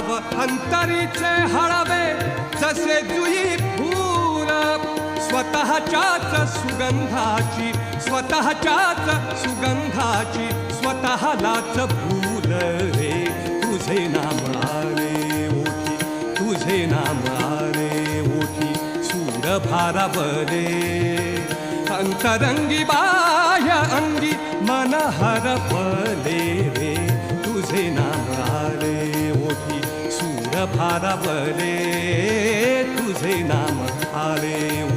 भाव अंतरीचे हळवे जसे जुई फूल स्वतःच्याच सुगंधाची स्वतःलाच भूल रे तुझे नाम आले ओठी तुझे नाम आले ओठी सूर भारावले अंतरंगी बाह्य अंगी मन हरपले रे तुझे नाम आले ओठी सूर भारावले तुझे नाम आले